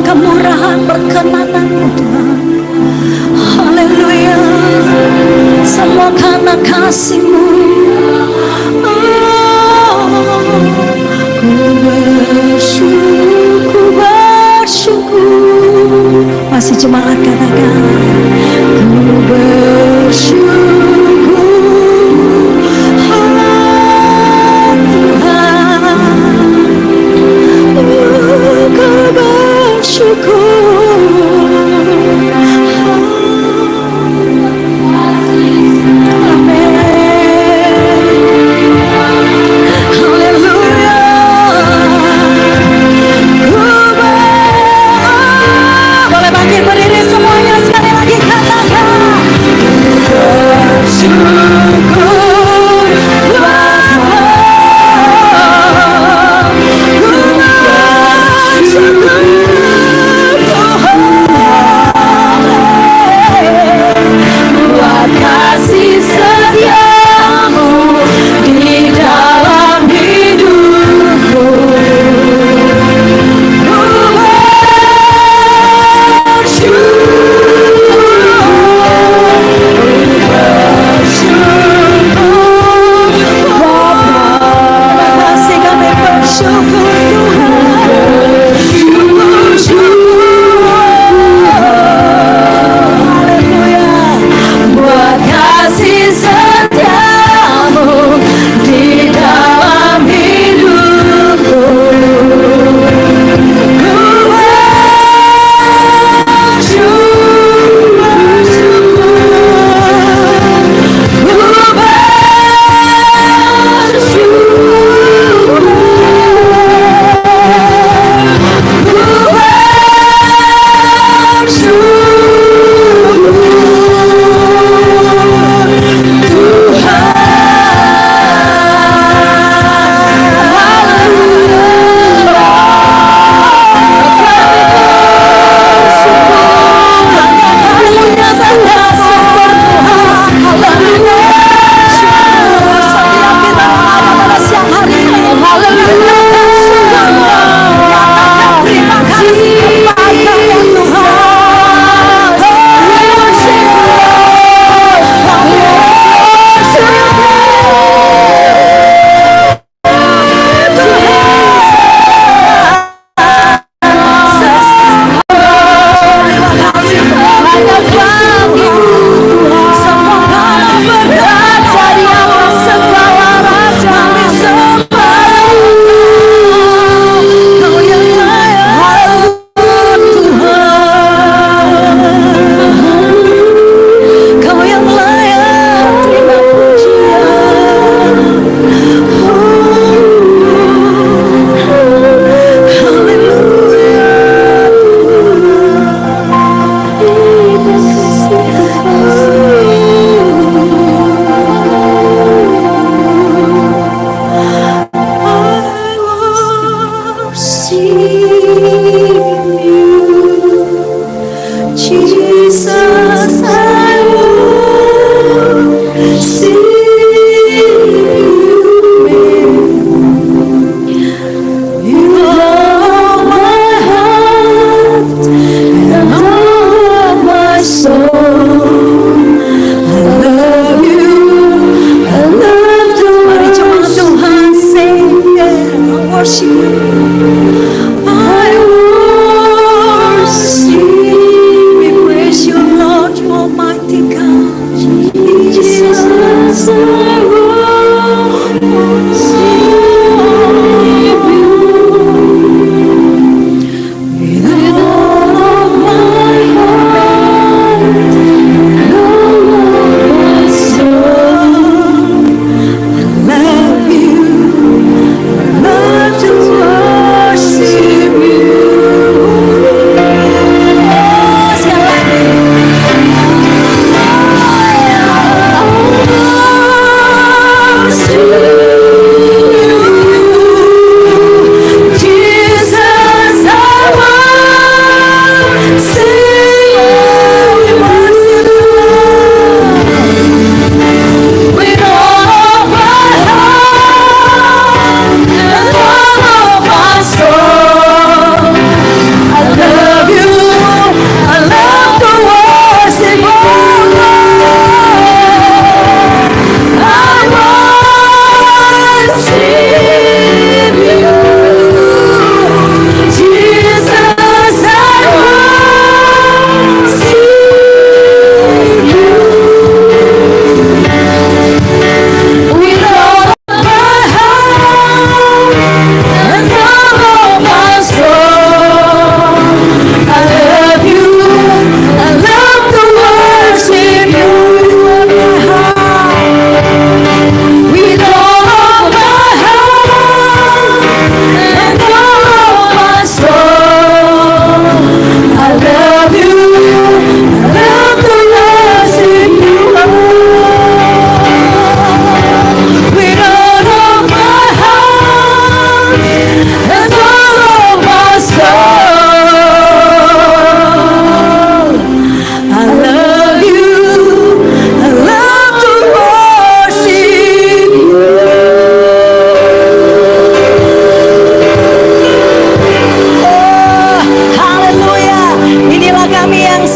kemurahan perkenanan-Mu Tuhan. Haleluya. Semua karena kasih-Mu. Ku bersyukur. Masih jemaat katakan, ku bersyukur. Sure.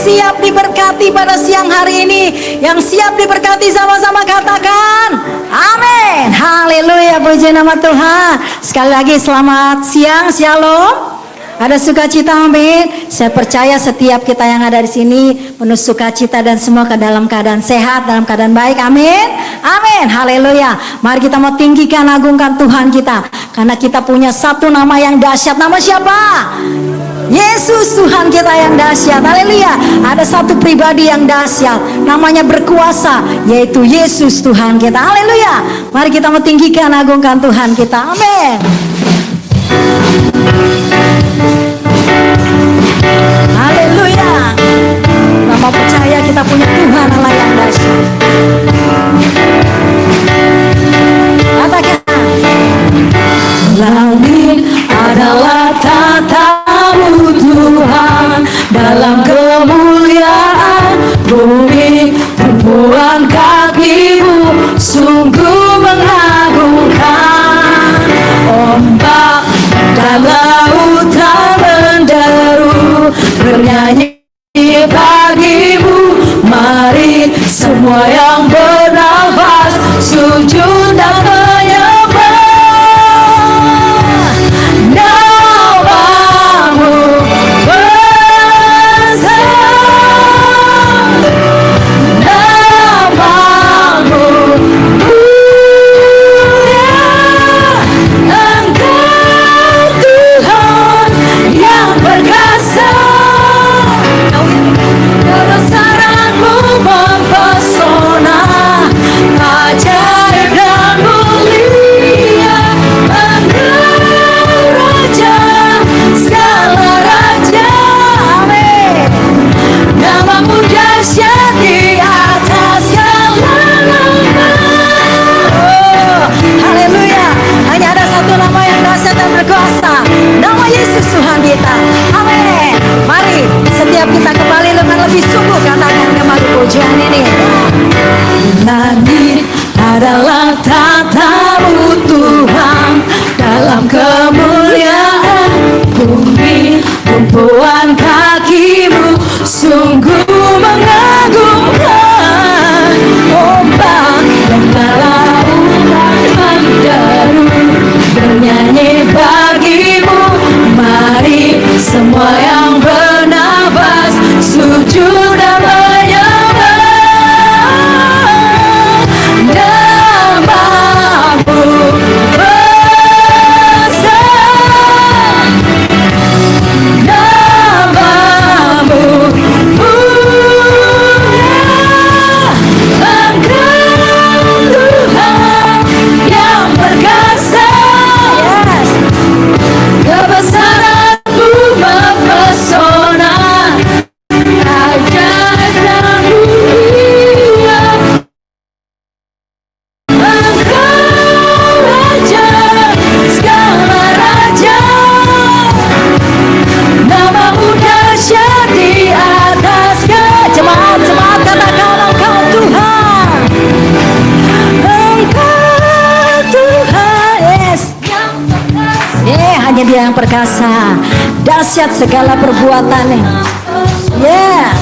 siap diberkati pada siang hari ini? Yang siap diberkati sama-sama katakan amin. Haleluya, puji nama Tuhan. Sekali lagi selamat siang, shalom. Ada sukacita, amin. Saya percaya setiap kita yang ada di sini penuh sukacita dan semua ke dalam keadaan sehat, dalam keadaan baik, amin. Amin, haleluya. Mari kita mau tinggikan, agungkan Tuhan kita, karena kita punya satu nama yang dahsyat. Nama siapa? Yesus, Tuhan kita yang dahsyat, haleluya. Ada satu pribadi yang dahsyat, namanya berkuasa, yaitu Yesus Tuhan kita, haleluya. Mari kita mau tinggikan, agungkan Tuhan kita, amin. Haleluya. Mama percaya kita punya Tuhan Allah yang dahsyat. Katakan, langit adalah tatamu Tuhan, dalam kemuliaan bumi tumpuan kakimu sungguh mengagumkan. Ombak dan lautan menderu bernyanyi bagimu. Mari semua yang bernafas sujud dan menyembah namamu besar, namamu mulia. Engkau Tuhan yang perkasa, kebesaranmu mempesona, ajaib dan mulia. Engkau Raja, segala raja, amin. Namamu dahsyat di atas segala nama. Oh, haleluya. Hanya ada satu nama yang dahsyat dan berkuasa, nama Yesus Tuhan kita, amin. Mari setiap kita kembali dengan lebih sungguh katakan kembali pujian ini. Langit adalah tatamu Tuhan, dalam kemuliaan bumi tumpuan kakimu sungguh mengagumkan. Ombak dan lautan menderu bernyanyi bagimu. Mari semua yang bernafas sujud dan menyembah namamu besar, namamu mulia. Engkau Tuhan yang perkasa, yes. Kebesaranmu mempesona, ajaib dan mulia. Engkau Raja, segala raja, namamu dahsyat di atas jemaat-jemaat katakan engkau Tuhan, engkau Tuhan, yes. Hanya Dia yang perkasa, dahsyat segala perbuatannya, yeah.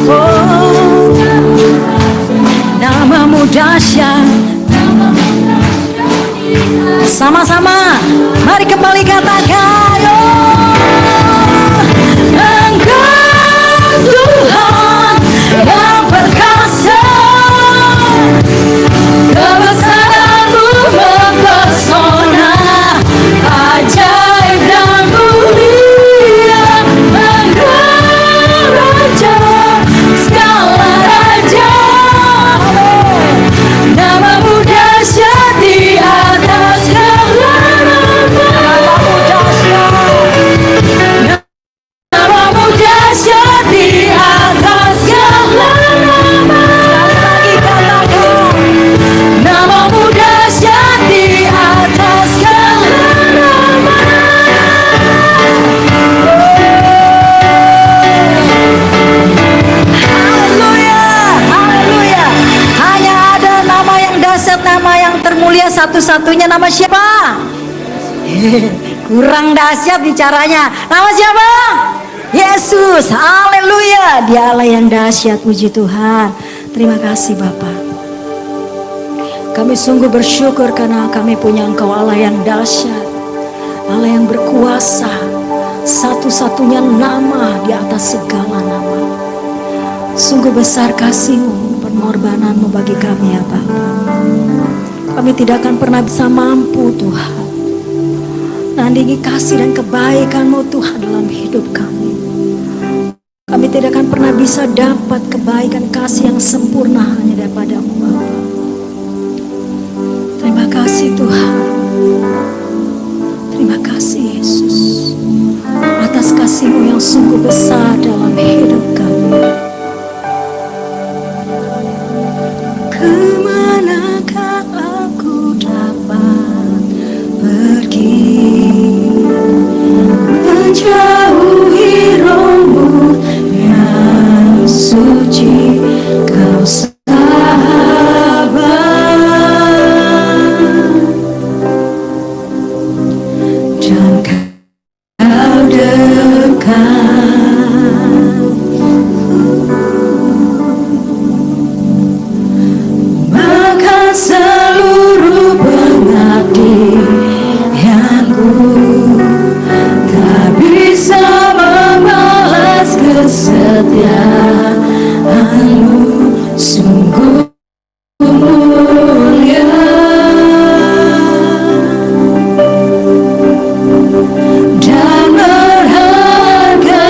Oh, namamu dahsyat. Sama-sama, mari kembali katakan, oh, engkau Tuhan yang perkasa, kebesaranmu mempesona, ajaib dan mulia. Engkau Raja, segala raja, namamu dahsyat di atas segala nama. Namamu dahsyat di atas segala nama. Sekali lagi katakan, namamu dahsyat di atas segala nama. Haleluya, haleluya. Hanya ada nama yang dahsyat, nama yang termulia satu-satunya, nama siapa? Kurang dahsyat bicaranya. Nama siapa? Yesus. Haleluya. Dialah yang dahsyat, puji Tuhan. Terima kasih Bapa. Kami sungguh bersyukur karena kami punya Engkau Allah yang dahsyat, Allah yang berkuasa, satu-satunya nama di atas segala nama. Sungguh besar kasih-Mu, pengorbananmu bagi kami ya Bapa. Kami tidak akan pernah bisa mampu Tuhan nandingi kasih dan kebaikan-Mu Tuhan dalam hidup kami. Kami tidak akan pernah bisa dapat kebaikan kasih yang sempurna hanya daripada-Mu Bapa. Terima kasih Tuhan. Terima kasih Yesus atas kasih-Mu yang sungguh besar dalam hidup kami. Kemanakah aku dapat pergi menjauhi roh-Mu yang suci, Kau sahabat dan Kau dekat. Seluruh pengabdianku tak bisa membalas kesetiaan-Mu, sungguh mulia dan berharga,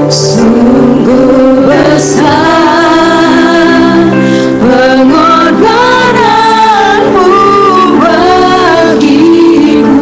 sungguh besar pengorbananmu bagiku,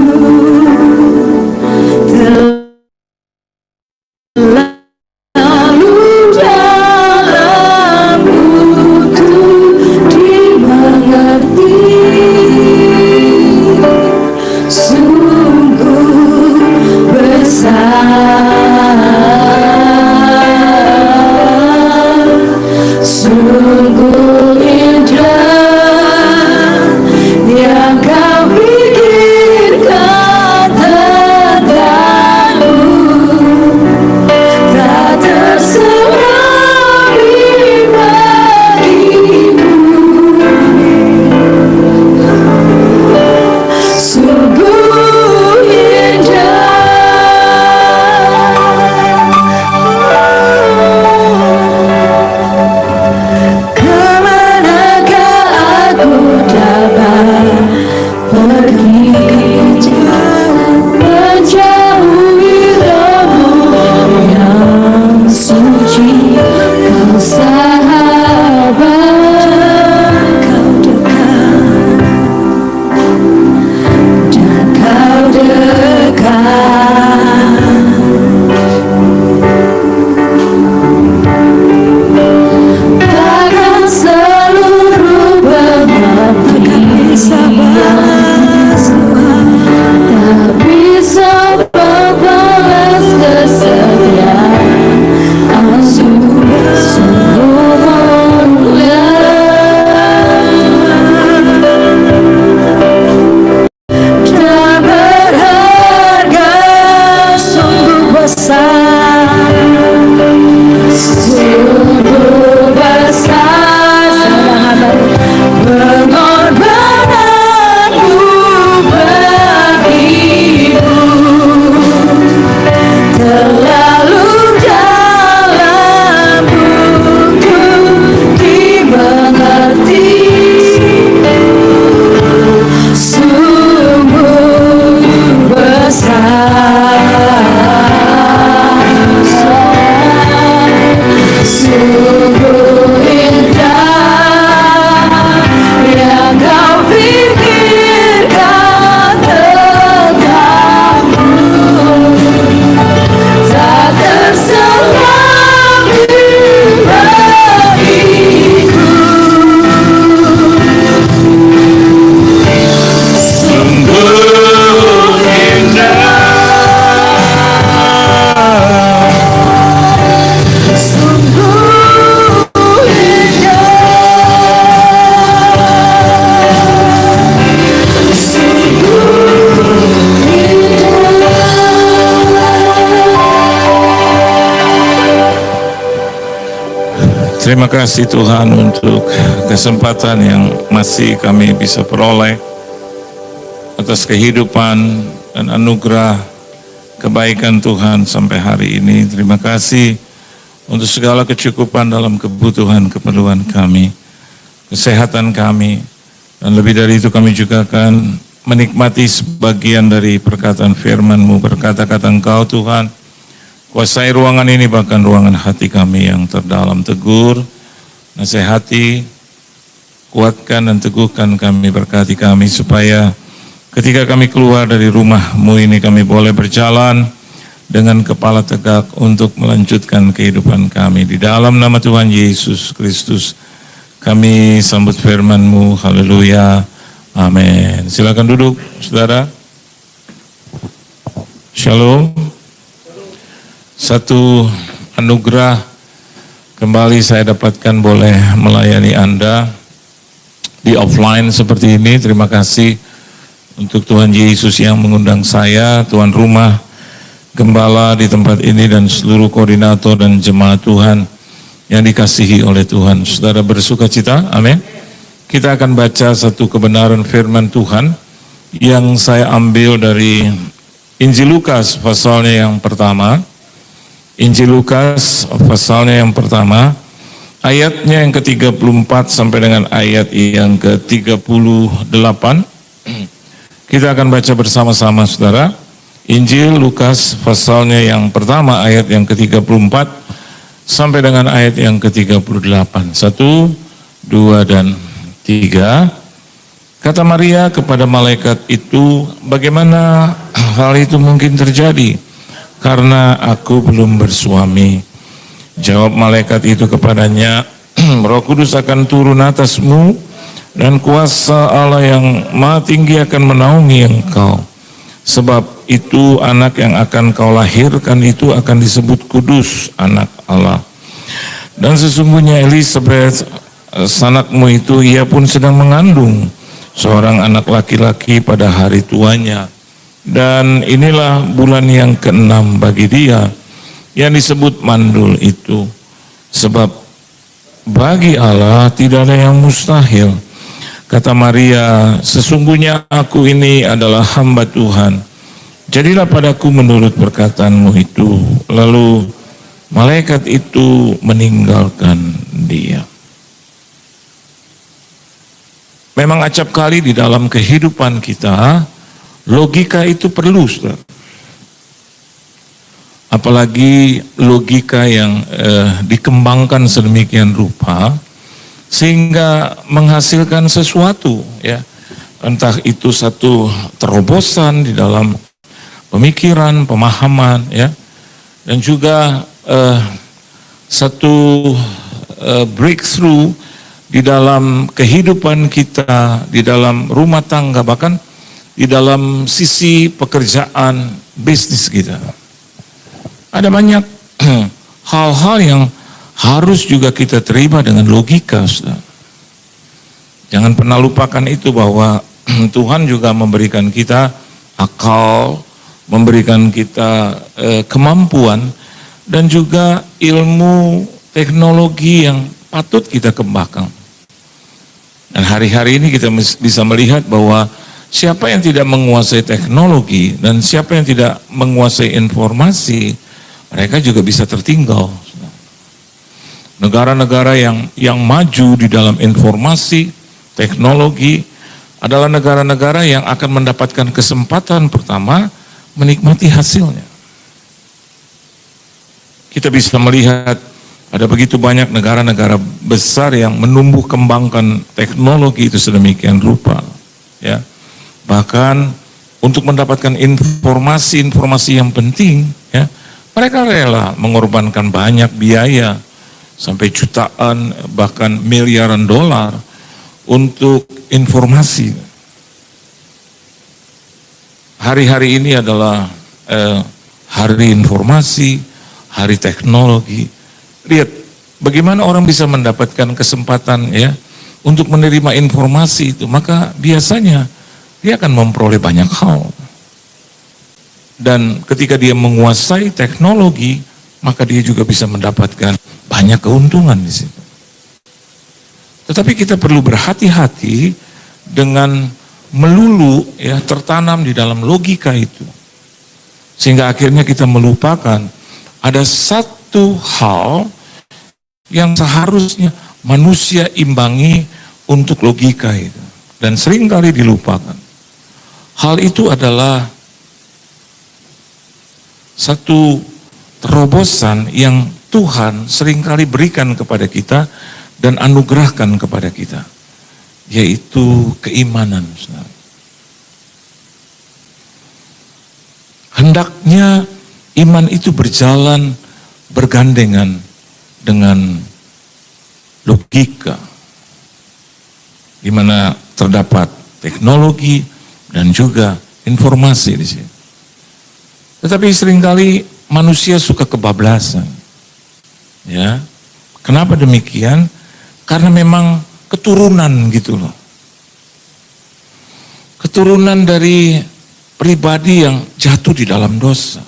Terima kasih Tuhan untuk kesempatan yang masih kami bisa peroleh atas kehidupan dan anugerah kebaikan Tuhan sampai hari ini. Terima kasih untuk segala kecukupan dalam kebutuhan keperluan kami, kesehatan kami, dan lebih dari itu kami juga akan menikmati sebagian dari perkataan firman-Mu, berkata-kata Engkau Tuhan. Kuasai ruangan ini, bahkan ruangan hati kami yang terdalam. Tegur, nasihati, kuatkan dan teguhkan kami, berkati kami supaya ketika kami keluar dari rumah-Mu ini kami boleh berjalan dengan kepala tegak untuk melanjutkan kehidupan kami. Di dalam nama Tuhan Yesus Kristus kami sambut firman-Mu. Haleluya. Amin. Silakan duduk, saudara. Shalom. Satu anugerah kembali saya dapatkan boleh melayani Anda di offline seperti ini. Terima kasih untuk Tuhan Yesus yang mengundang saya, tuan rumah, gembala di tempat ini, dan seluruh koordinator dan jemaat Tuhan yang dikasihi oleh Tuhan. Saudara bersuka cita, amin. Kita akan baca satu kebenaran firman Tuhan yang saya ambil dari Injil Lukas pasalnya yang pertama. Injil Lukas pasalnya yang pertama, ayatnya yang ke-34 sampai dengan ayat yang ke-38. Kita akan baca bersama-sama saudara. Injil Lukas pasalnya yang pertama, ayat yang ke-34 sampai dengan ayat yang ke-38. 1, 2, dan 3. Kata Maria kepada malaikat itu, bagaimana hal itu mungkin terjadi? Karena aku belum bersuami. Jawab malaikat itu kepadanya, Roh Kudus akan turun atasmu dan kuasa Allah yang Maha Tinggi akan menaungi engkau. Sebab itu anak yang akan kau lahirkan itu akan disebut kudus, anak Allah. Dan sesungguhnya Elisabeth, sanakmu itu, ia pun sedang mengandung seorang anak laki-laki pada hari tuanya. Dan inilah bulan yang ke-6 bagi dia yang disebut mandul itu. Sebab bagi Allah tidak ada yang mustahil. Kata Maria, sesungguhnya aku ini adalah hamba Tuhan. Jadilah padaku menurut perkataanmu itu. Lalu malaikat itu meninggalkan dia. Memang acap kali di dalam kehidupan kita, logika itu perlu, saudara. Apalagi logika yang dikembangkan sedemikian rupa sehingga menghasilkan sesuatu, ya. Entah itu satu terobosan di dalam pemikiran, pemahaman, ya. Dan juga satu breakthrough di dalam kehidupan kita, di dalam rumah tangga, bahkan di dalam sisi pekerjaan, bisnis kita. Ada banyak hal-hal yang harus juga kita terima dengan logika, saudara. Jangan pernah lupakan itu, bahwa Tuhan juga memberikan kita akal, memberikan kita kemampuan, dan juga ilmu teknologi yang patut kita kembangkan. Dan hari-hari ini kita bisa melihat bahwa siapa yang tidak menguasai teknologi dan siapa yang tidak menguasai informasi, mereka juga bisa tertinggal. Negara-negara yang maju di dalam informasi, teknologi, adalah negara-negara yang akan mendapatkan kesempatan pertama menikmati hasilnya. Kita bisa melihat ada begitu banyak negara-negara besar yang menumbuh kembangkan teknologi itu sedemikian rupa, ya. Bahkan untuk mendapatkan informasi-informasi yang penting, ya, mereka rela mengorbankan banyak biaya, sampai jutaan, bahkan miliaran dolar untuk informasi. Hari-hari ini adalah hari informasi, hari teknologi. Lihat bagaimana orang bisa mendapatkan kesempatan, ya, untuk menerima informasi itu, maka biasanya dia akan memperoleh banyak hal. Dan ketika dia menguasai teknologi, maka dia juga bisa mendapatkan banyak keuntungan di situ. Tetapi kita perlu berhati-hati dengan melulu ya tertanam di dalam logika itu. Sehingga akhirnya kita melupakan ada satu hal yang seharusnya manusia imbangi untuk logika itu. Dan seringkali dilupakan. Hal itu adalah satu terobosan yang Tuhan seringkali berikan kepada kita dan anugerahkan kepada kita, yaitu keimanan. Hendaknya iman itu berjalan bergandengan dengan logika, di mana terdapat teknologi dan juga informasi di sini. Tetapi seringkali manusia suka kebablasan. Ya. Kenapa demikian? Karena memang keturunan gitu loh. Keturunan dari pribadi yang jatuh di dalam dosa.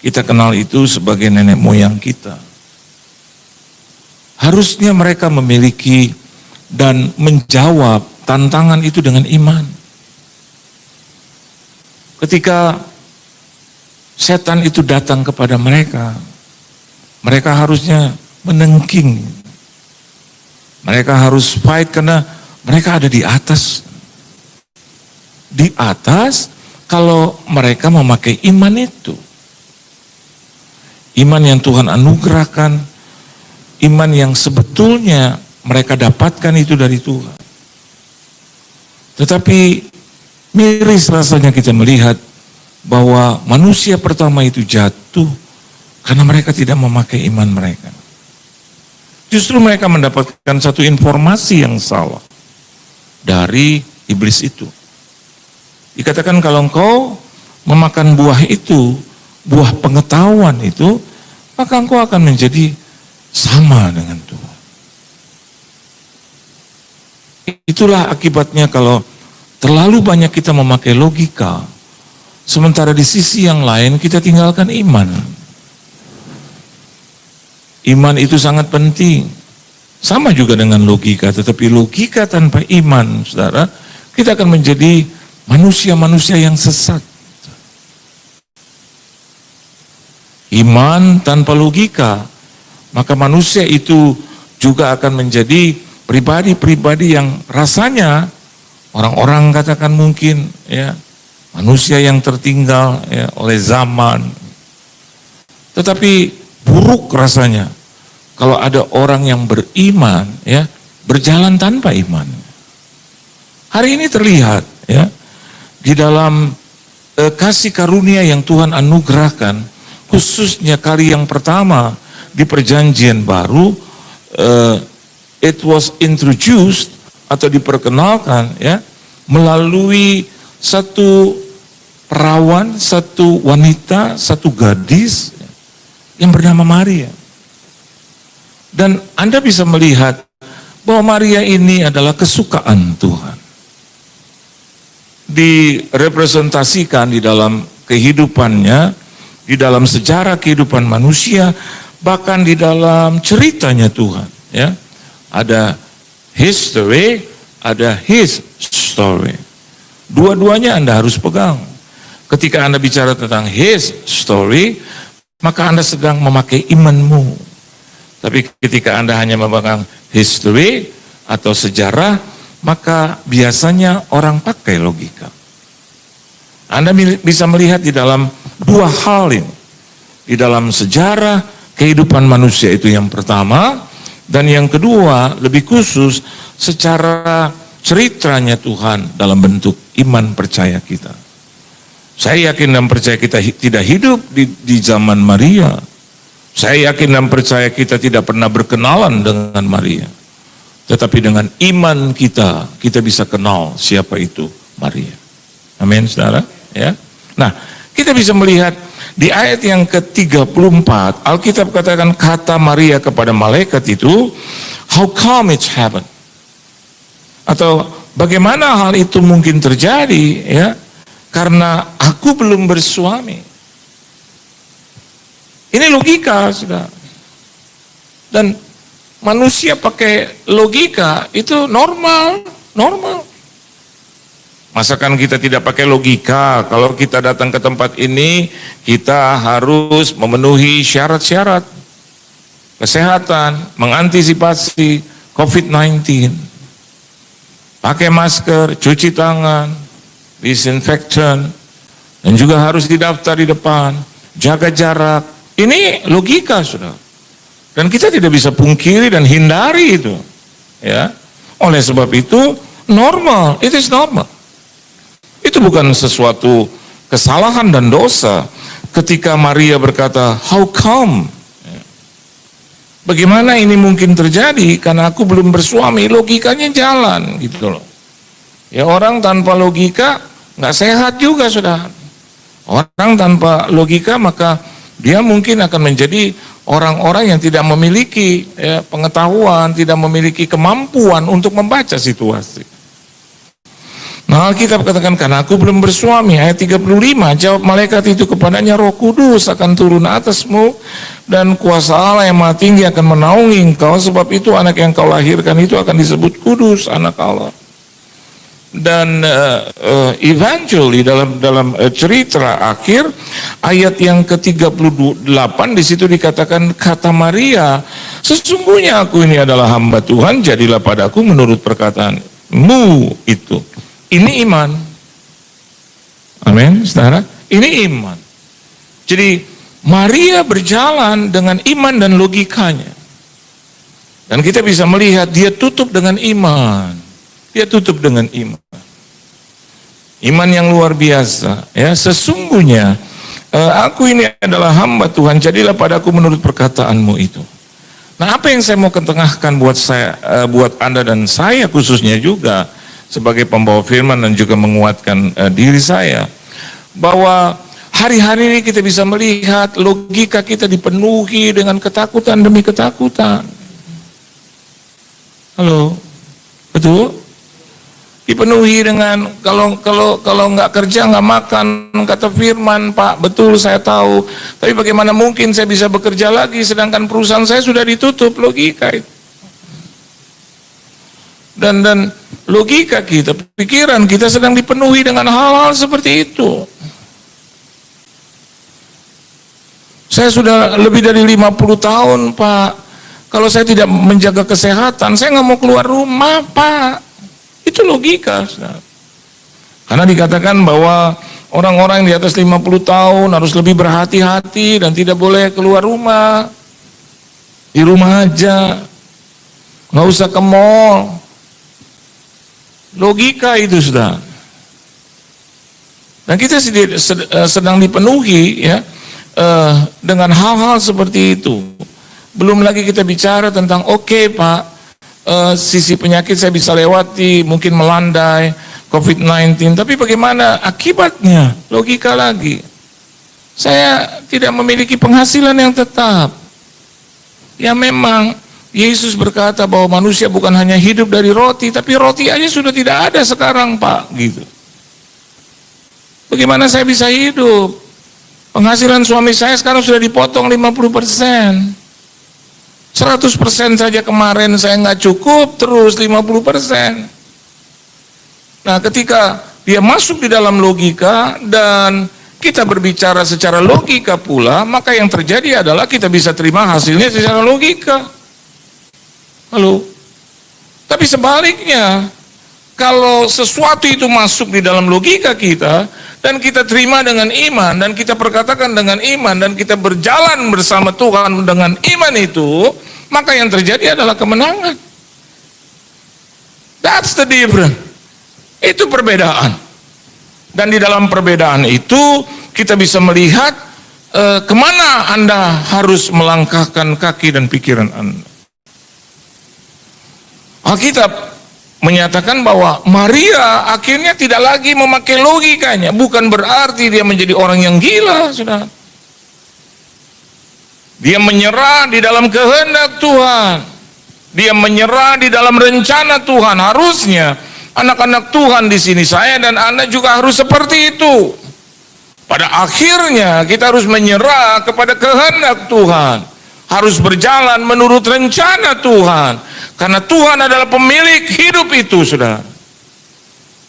Kita kenal itu sebagai nenek moyang kita. Harusnya mereka memiliki dan menjawab tantangan itu dengan iman. Ketika setan itu datang kepada mereka, mereka harusnya menengking. Mereka harus fight karena mereka ada di atas. Di atas kalau mereka memakai iman itu. Iman yang Tuhan anugerahkan, iman yang sebetulnya mereka dapatkan itu dari Tuhan. Tetapi miris rasanya kita melihat bahwa manusia pertama itu jatuh karena mereka tidak memakai iman mereka. Justru mereka mendapatkan satu informasi yang salah dari iblis itu. Dikatakan kalau engkau memakan buah itu, buah pengetahuan itu, maka engkau akan menjadi sama dengan Tuhan. Itulah akibatnya kalau terlalu banyak kita memakai logika, sementara di sisi yang lain kita tinggalkan iman. Iman itu sangat penting. Sama juga dengan logika, tetapi logika tanpa iman, saudara, kita akan menjadi manusia-manusia yang sesat. Iman tanpa logika, maka manusia itu juga akan menjadi pribadi-pribadi yang rasanya orang-orang katakan mungkin ya manusia yang tertinggal ya, oleh zaman. Tetapi buruk rasanya kalau ada orang yang beriman ya berjalan tanpa iman. Hari ini terlihat ya di dalam kasih karunia yang Tuhan anugerahkan, khususnya kali yang pertama di perjanjian baru, it was introduced atau diperkenalkan ya melalui satu perawan, satu wanita, satu gadis yang bernama Maria. Dan Anda bisa melihat bahwa Maria ini adalah kesukaan Tuhan. Direpresentasikan di dalam kehidupannya, di dalam sejarah kehidupan manusia, bahkan di dalam ceritanya Tuhan. Ya, ada history, ada his story. Dua-duanya Anda harus pegang. Ketika Anda bicara tentang his story, maka Anda sedang memakai imanmu. Tapi ketika Anda hanya memegang history atau sejarah, maka biasanya orang pakai logika. Anda bisa melihat di dalam dua hal ini. Di dalam sejarah kehidupan manusia itu yang pertama, dan yang kedua lebih khusus secara ceritanya Tuhan dalam bentuk iman percaya kita. Saya yakin dan percaya kita tidak hidup di zaman Maria. Saya yakin dan percaya kita tidak pernah berkenalan dengan Maria. Tetapi dengan iman kita bisa kenal siapa itu Maria. Amin, saudara. Ya. Nah, kita bisa melihat di ayat yang ke-34, Alkitab katakan kata Maria kepada malaikat itu, how come it's happened? Atau bagaimana hal itu mungkin terjadi ya? Karena aku belum bersuami. Ini logika, saudara. Dan manusia pakai logika itu normal. Masakan kita tidak pakai logika? Kalau kita datang ke tempat ini, kita harus memenuhi syarat-syarat kesehatan, mengantisipasi COVID-19. Pakai masker, cuci tangan, disinfektan, dan juga harus didaftar di depan, jaga jarak. Ini logika, sudah. Dan kita tidak bisa pungkiri dan hindari itu. Ya. Oleh sebab itu, normal, it is normal. Itu bukan sesuatu kesalahan dan dosa. Ketika Maria berkata, how come? Bagaimana ini mungkin terjadi? Karena aku belum bersuami, logikanya jalan gitu loh. Ya, orang tanpa logika nggak sehat juga, sudah. Orang tanpa logika maka dia mungkin akan menjadi orang-orang yang tidak memiliki pengetahuan, tidak memiliki kemampuan untuk membaca situasi. Nah, Alkitab katakan, karena aku belum bersuami, ayat 35, jawab malaikat itu kepadanya, Roh Kudus akan turun atasmu dan kuasa Allah yang Maha Tinggi akan menaungi engkau, sebab itu anak yang kau lahirkan itu akan disebut kudus, anak Allah. Dan eventually dalam cerita akhir ayat yang ke-38 di situ dikatakan, kata Maria, sesungguhnya aku ini adalah hamba Tuhan, jadilah padaku menurut perkataanmu itu. Ini iman. Amin, saudara. Ini iman. Jadi Maria berjalan dengan iman dan logikanya. Dan kita bisa melihat dia tutup dengan iman. Dia tutup dengan iman. Iman yang luar biasa. Ya, sesungguhnya aku ini adalah hamba Tuhan, jadilah padaku menurut perkataanmu itu. Nah, apa yang saya mau ketengahkan buat saya, buat Anda dan saya khususnya juga sebagai pembawa firman dan juga menguatkan diri saya, bahwa hari-hari ini kita bisa melihat logika kita dipenuhi dengan ketakutan demi ketakutan. Halo, betul? Dipenuhi dengan kalau nggak kerja nggak makan, kata firman, Pak, betul saya tahu. Tapi bagaimana mungkin saya bisa bekerja lagi sedangkan perusahaan saya sudah ditutup? Logika itu. Dan logika kita, pikiran kita sedang dipenuhi dengan hal-hal seperti itu. Saya sudah lebih dari 50 tahun, Pak. Kalau saya tidak menjaga kesehatan, saya nggak mau keluar rumah, Pak. Itu logika, saudara. Karena dikatakan bahwa orang-orang di atas 50 tahun harus lebih berhati-hati dan tidak boleh keluar rumah. Di rumah aja. Nggak usah ke mall. Logika itu, sudah. Dan kita sedang dipenuhi ya dengan hal-hal seperti itu. Belum lagi kita bicara tentang oke, Pak, sisi penyakit saya bisa lewati, mungkin melandai COVID-19, tapi bagaimana akibatnya? Logika lagi. Saya tidak memiliki penghasilan yang tetap. Ya memang Yesus berkata bahwa manusia bukan hanya hidup dari roti, tapi roti aja sudah tidak ada sekarang, Pak, gitu. Bagaimana saya bisa hidup? Penghasilan suami saya sekarang sudah dipotong 50%. 100% saja kemarin saya nggak cukup, terus 50%. Nah, ketika dia masuk di dalam logika dan kita berbicara secara logika pula, maka yang terjadi adalah kita bisa terima hasilnya secara logika. Halo. Tapi sebaliknya, kalau sesuatu itu masuk di dalam logika kita dan kita terima dengan iman dan kita perkatakan dengan iman dan kita berjalan bersama Tuhan dengan iman itu, maka yang terjadi adalah kemenangan. That's the difference. Itu perbedaan. Dan di dalam perbedaan itu kita bisa melihat kemana Anda harus melangkahkan kaki dan pikiran Anda. Alkitab menyatakan bahwa Maria akhirnya tidak lagi memakai logikanya. Bukan berarti dia menjadi orang yang gila, saudara. Dia menyerah di dalam kehendak Tuhan. Dia menyerah di dalam rencana Tuhan. Harusnya anak-anak Tuhan di sini, saya dan Anda juga harus seperti itu. Pada akhirnya kita harus menyerah kepada kehendak Tuhan. harus berjalan menurut rencana Tuhan. Karena Tuhan adalah pemilik hidup itu, saudara.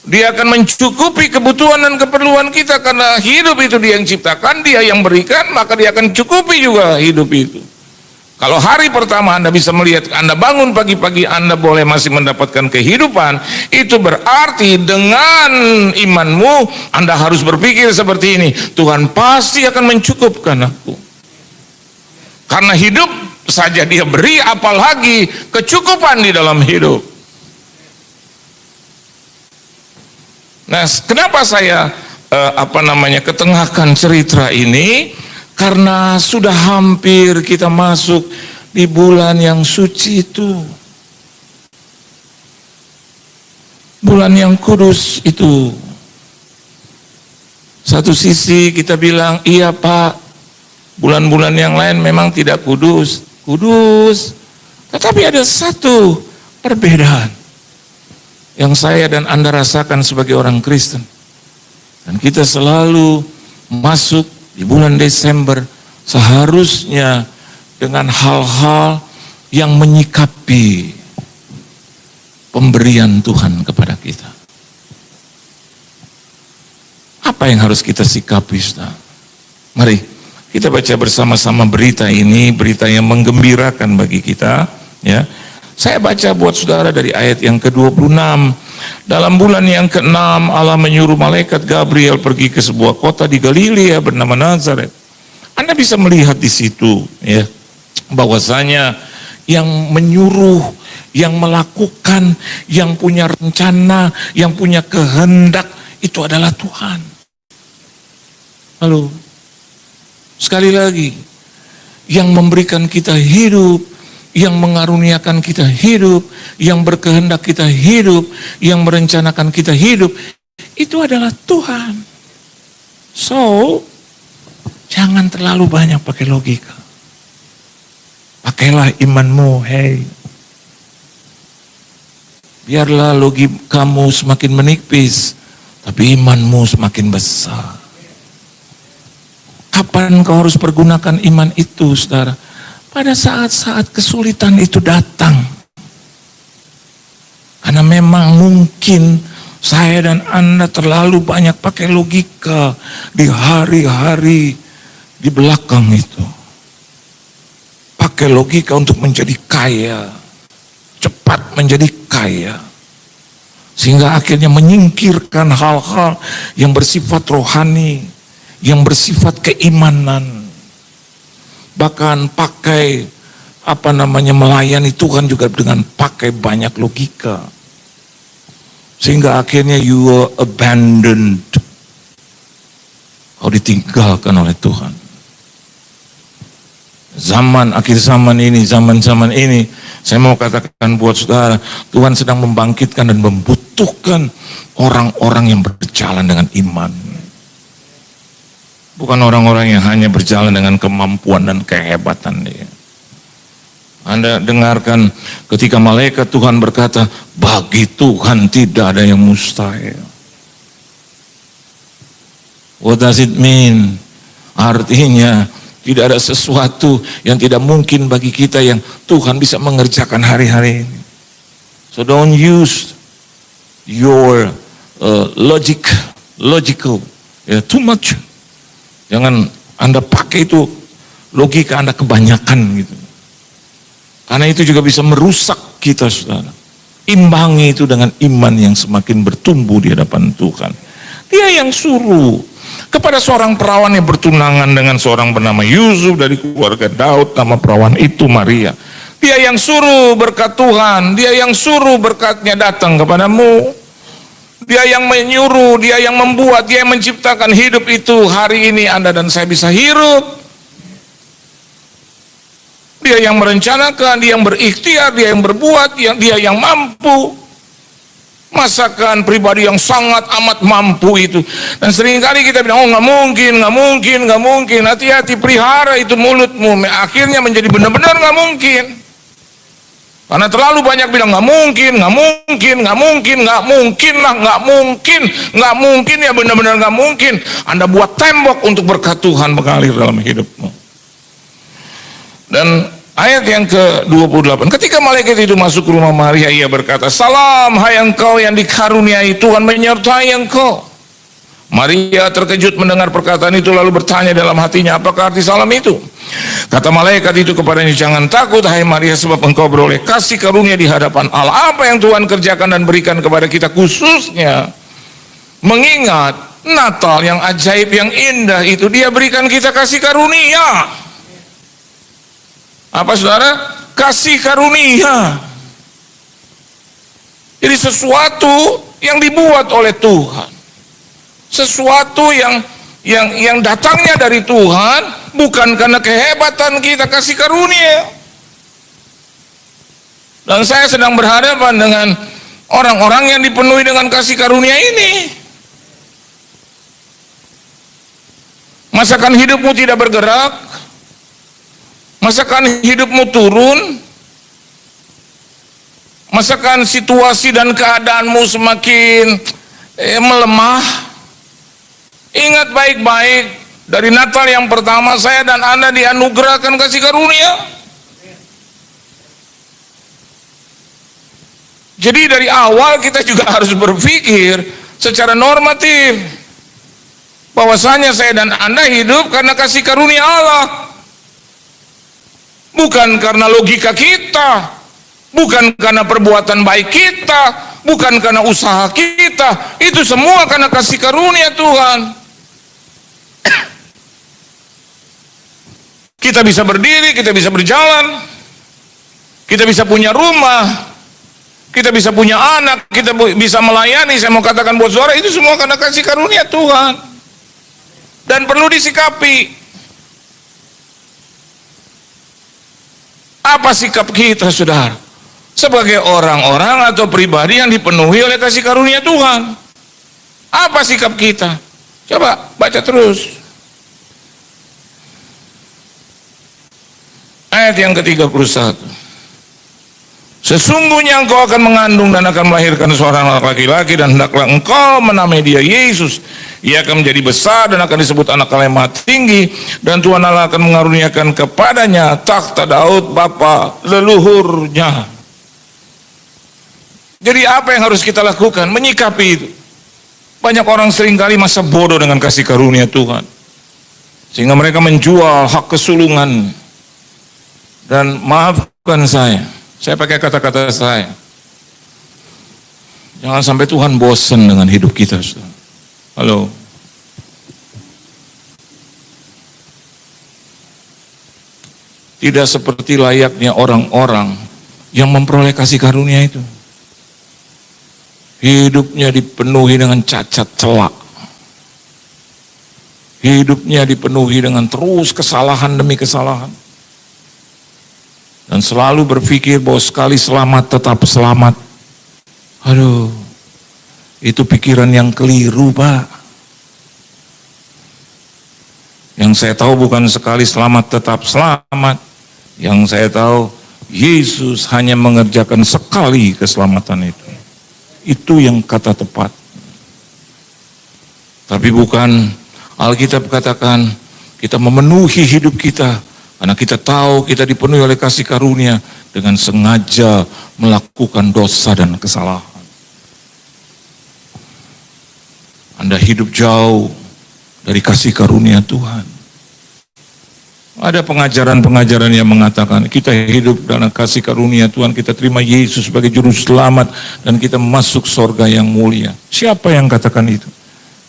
Dia akan mencukupi kebutuhan dan keperluan kita, karena hidup itu Dia yang ciptakan, Dia yang berikan, maka Dia akan cukupi juga hidup itu. Kalau hari pertama Anda bisa melihat, Anda bangun pagi-pagi, Anda boleh masih mendapatkan kehidupan, itu berarti dengan imanmu, Anda harus berpikir seperti ini, Tuhan pasti akan mencukupkan aku. Karena hidup saja Dia beri, apalagi kecukupan di dalam hidup. Nah, kenapa saya ketengahkan cerita ini? Karena sudah hampir kita masuk di bulan yang suci itu. Bulan yang kudus itu. Satu sisi kita bilang, iya Pak, bulan-bulan yang lain memang tidak kudus. Kudus. Tetapi ada satu perbedaan yang saya dan Anda rasakan sebagai orang Kristen. Dan kita selalu masuk di bulan Desember seharusnya dengan hal-hal yang menyikapi pemberian Tuhan kepada kita. Apa yang harus kita sikapi, saudara? Mari kita baca bersama-sama berita ini, berita yang menggembirakan bagi kita. Ya, saya baca buat saudara dari ayat yang ke-26. Dalam bulan yang ke-6 Allah menyuruh malaikat Gabriel pergi ke sebuah kota di Galilea bernama Nazaret. Anda bisa melihat di situ, ya, bahwasanya yang menyuruh, yang melakukan, yang punya rencana, yang punya kehendak itu adalah Tuhan. Lalu sekali lagi, yang memberikan kita hidup, yang mengaruniakan kita hidup, yang berkehendak kita hidup, yang merencanakan kita hidup, itu adalah Tuhan. So, jangan terlalu banyak pakai logika. Pakailah imanmu, hey. Biarlah logikamu semakin menipis, tapi imanmu semakin besar. Kapan kau harus pergunakan iman itu, saudara? Pada saat-saat kesulitan itu datang. Karena memang mungkin saya dan Anda terlalu banyak pakai logika di hari-hari di belakang itu. Pakai logika untuk menjadi kaya, cepat menjadi kaya. Sehingga akhirnya menyingkirkan hal-hal yang bersifat rohani, yang bersifat keimanan. Bahkan pakai melayani Tuhan juga dengan pakai banyak logika. Sehingga akhirnya you are abandoned. Kau ditinggalkan oleh Tuhan. Akhir zaman ini, zaman-zaman ini, saya mau katakan buat saudara, Tuhan sedang membangkitkan dan membutuhkan orang-orang yang berjalan dengan iman. Bukan orang-orang yang hanya berjalan dengan kemampuan dan kehebatan dia. Anda dengarkan ketika malaikat Tuhan berkata, bagi Tuhan tidak ada yang mustahil. What does it mean? Artinya tidak ada sesuatu yang tidak mungkin bagi kita yang Tuhan bisa mengerjakan hari-hari ini. So don't use your logical too much. Jangan Anda pakai itu logika Anda kebanyakan gitu. Karena itu juga bisa merusak kita, saudara. Imbangi itu dengan iman yang semakin bertumbuh di hadapan Tuhan. Dia yang suruh kepada seorang perawan yang bertunangan dengan seorang bernama Yusuf dari keluarga Daud, nama perawan itu Maria. Dia yang suruh berkat Tuhan, dia yang suruh berkatnya datang kepadamu. Dia yang menyuruh, dia yang membuat, dia yang menciptakan hidup itu. Hari ini Anda dan saya bisa hidup. Dia yang merencanakan, dia yang berikhtiar, dia yang berbuat, dia yang mampu. Masakan pribadi yang sangat amat mampu itu. Dan seringkali kita bilang, oh nggak mungkin. Hati-hati, pelihara itu mulutmu. Akhirnya menjadi benar-benar nggak mungkin. Karena terlalu banyak bilang nggak mungkin ya, benar-benar nggak mungkin. Anda buat tembok untuk berkat Tuhan mengalir dalam hidupmu. Dan ayat yang ke-28, ketika malaikat itu masuk ke rumah Maria, ia berkata, "Salam, hai engkau yang dikaruniai, Tuhan menyertai engkau." Maria terkejut mendengar perkataan itu, lalu bertanya dalam hatinya, apakah arti salam itu? Kata malaikat itu kepadanya, "Jangan takut, hai Maria, sebab engkau beroleh kasih karunia di hadapan Allah. Apa yang Tuhan kerjakan dan berikan kepada kita, khususnya mengingat Natal yang ajaib, yang indah itu, Dia berikan kita kasih karunia." Apa saudara? Kasih karunia. Jadi sesuatu yang dibuat oleh Tuhan, sesuatu yang datangnya dari Tuhan, bukan karena kehebatan kita, kasih karunia. Dan saya sedang berhadapan dengan orang-orang yang dipenuhi dengan kasih karunia ini. Masakan hidupmu tidak bergerak? Masakan hidupmu turun? Masakan situasi dan keadaanmu semakin melemah? Ingat baik-baik, dari Natal yang pertama saya dan Anda dianugerahkan kasih karunia. Jadi dari awal kita juga harus berpikir secara normatif, bahwasanya saya dan Anda hidup karena kasih karunia Allah, bukan karena logika kita, bukan karena perbuatan baik kita, bukan karena usaha kita. Itu semua karena kasih karunia Tuhan. Kita bisa berdiri, kita bisa berjalan, kita bisa punya rumah, kita bisa punya anak, kita bisa melayani. Saya mau katakan buat saudara, itu semua karena kasih karunia Tuhan. Dan perlu disikapi. Apa sikap kita, saudara, sebagai orang-orang atau pribadi yang dipenuhi oleh kasih karunia Tuhan? Apa sikap kita? Coba baca terus. Ayat yang ke-31. Sesungguhnya engkau akan mengandung dan akan melahirkan seorang anak laki-laki, dan hendaklah engkau menamai dia Yesus. Ia akan menjadi besar dan akan disebut anak Allah yang maha tinggi, dan Tuhan Allah akan mengaruniakan kepadanya takhta Daud bapa leluhurnya. Jadi apa yang harus kita lakukan? Menyikapi itu. Banyak orang seringkali masa bodoh dengan kasih karunia Tuhan, sehingga mereka menjual hak kesulungan. Dan maafkan saya pakai kata-kata saya, jangan sampai Tuhan bosan dengan hidup kita. Halo. Tidak seperti layaknya orang-orang yang memperoleh kasih karunia itu. Hidupnya dipenuhi dengan cacat celak. Hidupnya dipenuhi dengan terus kesalahan demi kesalahan. Dan selalu berpikir bahwa sekali selamat tetap selamat. Aduh, itu pikiran yang keliru, Pak. Yang saya tahu bukan sekali selamat tetap selamat. Yang saya tahu, Yesus hanya mengerjakan sekali keselamatan itu. Itu yang kata tepat. Tapi bukan, Alkitab katakan kita memenuhi hidup kita karena kita tahu kita dipenuhi oleh kasih karunia dengan sengaja melakukan dosa dan kesalahan. Anda hidup jauh dari kasih karunia Tuhan. Ada pengajaran-pengajaran yang mengatakan kita hidup dalam kasih karunia Tuhan, kita terima Yesus sebagai juru selamat dan kita masuk surga yang mulia. Siapa yang katakan itu?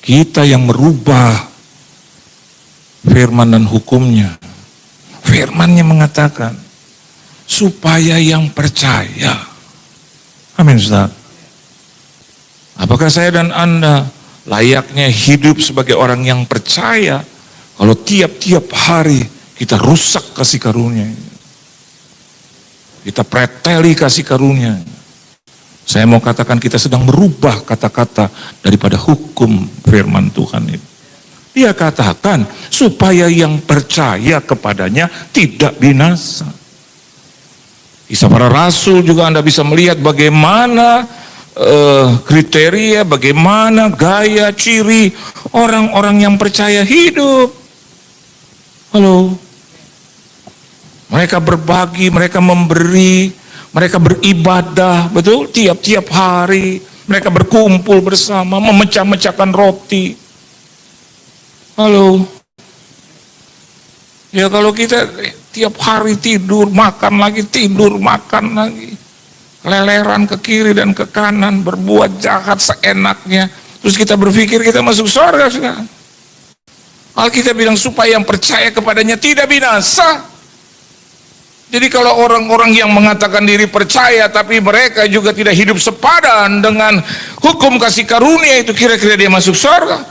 Kita yang merubah firman dan hukumnya. Firman-Nya mengatakan supaya yang percaya. Amin, Ustaz. Apakah saya dan Anda layaknya hidup sebagai orang yang percaya kalau tiap-tiap hari kita rusak kasih karunia, kita preteli kasih karunia? Saya mau katakan kita sedang merubah kata-kata daripada hukum firman Tuhan itu. Dia katakan supaya yang percaya kepadanya tidak binasa. Kisah para Rasul juga Anda bisa melihat bagaimana kriteria, bagaimana gaya, ciri orang-orang yang percaya hidup. Halo. Mereka berbagi, mereka memberi, mereka beribadah, betul? Tiap-tiap hari mereka berkumpul bersama, memecah-mecahkan roti. Halo. Ya kalau kita tiap hari tidur, makan lagi, tidur, makan lagi. Leleran ke kiri dan ke kanan, berbuat jahat seenaknya. Terus kita berpikir kita masuk surga sekarang. Alkitab bilang supaya yang percaya kepadanya tidak binasa. Jadi kalau orang-orang yang mengatakan diri percaya tapi mereka juga tidak hidup sepadan dengan hukum kasih karunia itu, kira-kira dia masuk surga?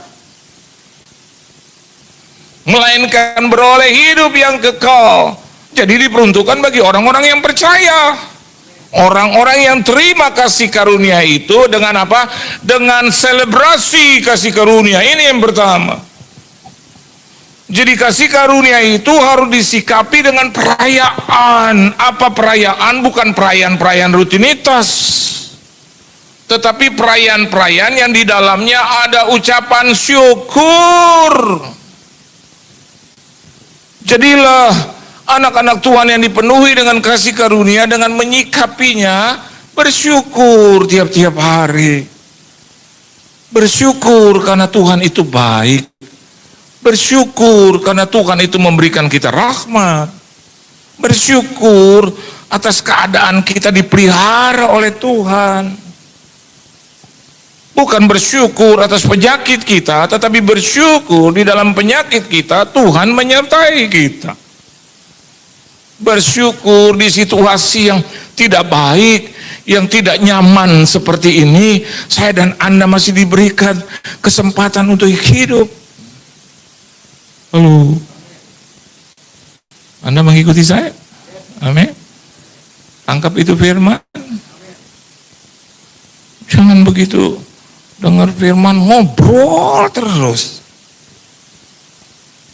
Melainkan beroleh hidup yang kekal. Jadi diperuntukkan bagi orang-orang yang percaya. Orang-orang yang terima kasih karunia itu dengan apa? Dengan selebrasi kasih karunia. Ini yang pertama. Jadi kasih karunia itu harus disikapi dengan perayaan. Apa perayaan? Bukan perayaan-perayaan rutinitas, tetapi perayaan-perayaan yang di dalamnya ada ucapan syukur. Jadilah anak-anak Tuhan yang dipenuhi dengan kasih karunia dengan menyikapinya bersyukur tiap-tiap hari. Bersyukur karena Tuhan itu baik. Bersyukur karena Tuhan itu memberikan kita rahmat. Bersyukur atas keadaan kita dipelihara oleh Tuhan. Bukan bersyukur atas penyakit kita, tetapi bersyukur di dalam penyakit kita Tuhan menyertai kita. Bersyukur di situasi yang tidak baik, yang tidak nyaman seperti ini, saya dan Anda masih diberikan kesempatan untuk hidup. Halo, Anda mengikuti saya? Amin. Tangkap itu firman. Jangan begitu dengar firman ngobrol terus,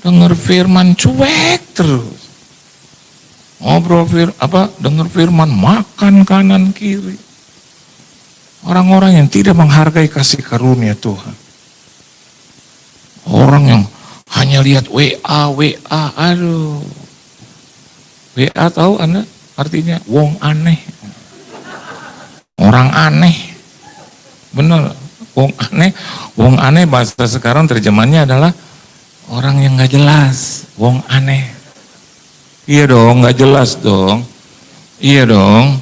dengar firman cuek terus, ngobrol dengar firman makan kanan kiri. Orang-orang yang tidak menghargai kasih karunia Tuhan, orang yang hanya lihat WA, aduh. WA tahu Anda artinya? Wong aneh. Orang aneh. Benar, wong aneh bahasa sekarang terjemahannya adalah orang yang gak jelas. Wong aneh. Iya dong, gak jelas dong. Iya dong.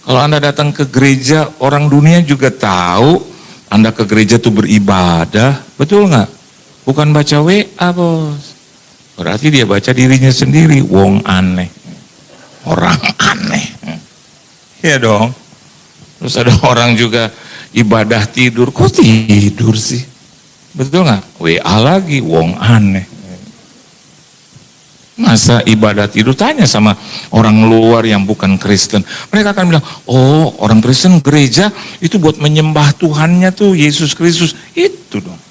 Kalau Anda datang ke gereja, orang dunia juga tahu Anda ke gereja tuh beribadah. Betul gak? Bukan baca WA, bos. Berarti dia baca dirinya sendiri. Wong aneh. Orang aneh. Iya dong. Terus ada orang juga ibadah tidur. Kok tidur sih? Betul gak? WA lagi. Wong aneh. Masa ibadah tidur? Tanya sama orang luar yang bukan Kristen. Mereka akan bilang, oh orang Kristen gereja itu buat menyembah Tuhannya tuh, Yesus Kristus. Itu dong.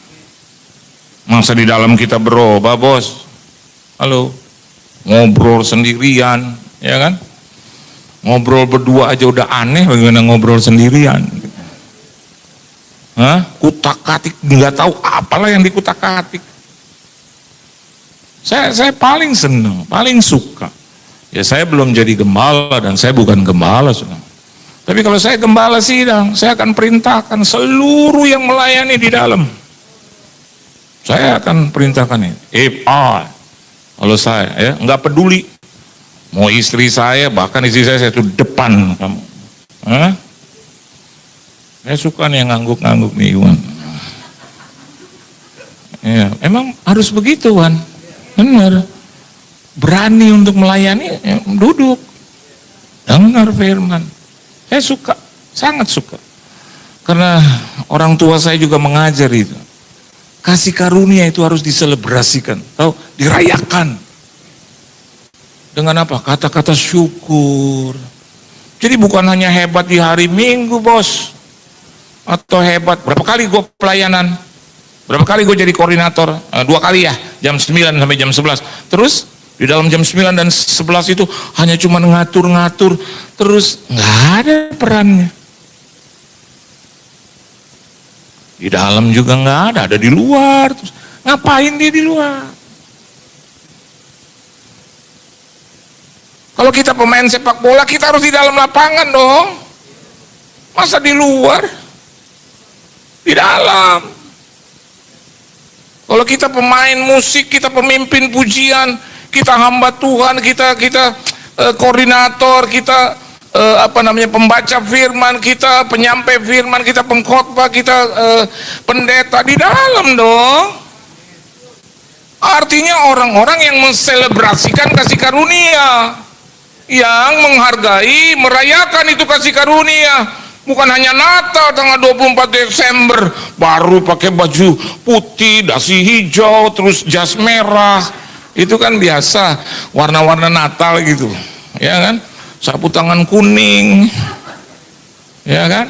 Masa di dalam kita berubah, bos? Halo, ngobrol sendirian, ya kan? Ngobrol berdua aja udah aneh, bagaimana ngobrol sendirian? Hah? Kutak-katik, nggak tahu apalah yang dikutak-katik. Saya paling senang, paling suka. Ya saya belum jadi gembala dan saya bukan gembala, saudara. Tapi kalau saya gembala sidang, saya akan perintahkan seluruh yang melayani di dalam. Saya akan perintahkan ini. Kalau saya ya nggak peduli mau istri saya, bahkan istri saya tuh depan kamu. Saya suka nih yang ngangguk-ngangguk nih Iwan. Ya, emang harus begitu Wan. Benar. Berani untuk melayani, ya, duduk. Dengar firman. Saya suka, sangat suka. Karena orang tua saya juga mengajar itu. Kasih karunia itu harus diselebrasikan, tahu, dirayakan. Dengan apa? Kata-kata syukur. Jadi bukan hanya hebat di hari Minggu, bos. Atau hebat, berapa kali gue pelayanan? Berapa kali gue jadi koordinator? 2 kali ya, jam 9 sampai jam 11. Terus di dalam jam 9 dan 11 itu hanya cuma ngatur-ngatur, terus nggak ada perannya. Di dalam juga nggak ada di luar. Terus ngapain dia di luar? Kalau kita pemain sepak bola, kita harus di dalam lapangan dong. Masa di luar? Di dalam. Kalau kita pemain musik, kita pemimpin pujian, kita hamba Tuhan, kita koordinator, kita pembaca firman, kita penyampai firman, kita pengkhotbah, kita pendeta, di dalam dong. Artinya orang-orang yang menselebrasikan kasih karunia, yang menghargai, merayakan itu kasih karunia. Bukan hanya Natal tanggal 24 Desember baru pakai baju putih, dasi hijau, terus jas merah. Itu kan biasa, warna-warna Natal gitu, ya kan? Sapu tangan kuning, ya kan?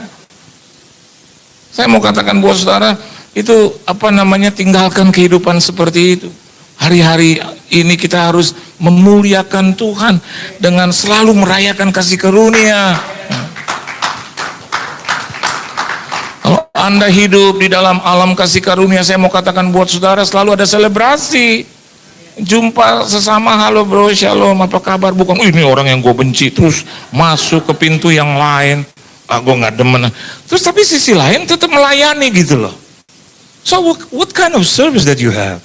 Saya mau katakan buat saudara, itu tinggalkan kehidupan seperti itu. Hari-hari ini kita harus memuliakan Tuhan dengan selalu merayakan kasih karunia. Kalau Anda hidup di dalam alam kasih karunia, saya mau katakan buat saudara, selalu ada selebrasi. Jumpa sesama, halo bro, shalom, apa kabar? Bukan, ini orang yang gue benci, terus masuk ke pintu yang lain, gue gak demen. Terus tapi sisi lain tetap melayani gitu loh. So what kind of service that you have?